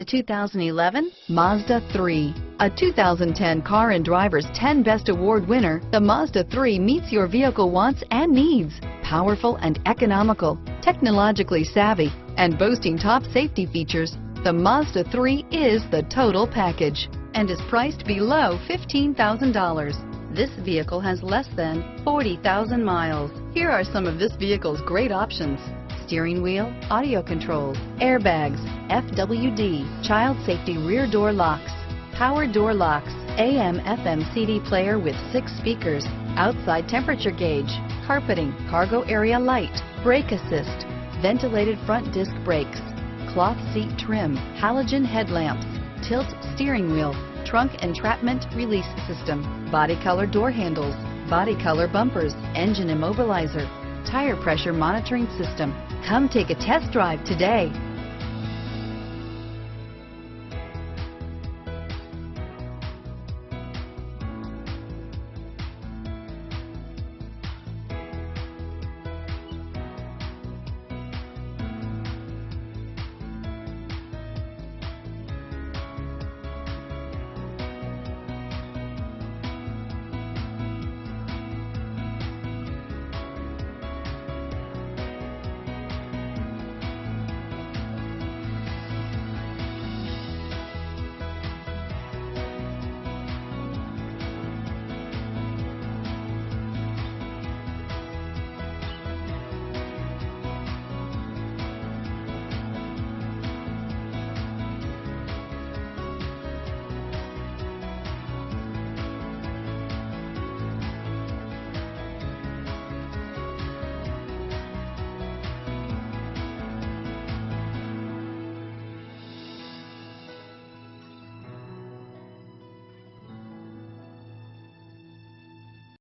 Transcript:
The 2011 Mazda 3. A 2010 Car and Driver's 10 Best Award winner, the Mazda 3 meets your vehicle wants and needs. Powerful and economical, technologically savvy, and boasting top safety features, the Mazda 3 is the total package and is priced below $15,000. This vehicle has less than 40,000 miles. Here are some of this vehicle's great options: steering wheel audio controls, airbags, FWD, child safety rear door locks, power door locks, AM/FM CD player with 6 speakers, outside temperature gauge, carpeting, cargo area light, brake assist, ventilated front disc brakes, cloth seat trim, halogen headlamps, tilt steering wheel, trunk entrapment release system, body color door handles, body color bumpers, engine immobilizer, tire pressure monitoring system. Come take a test drive today.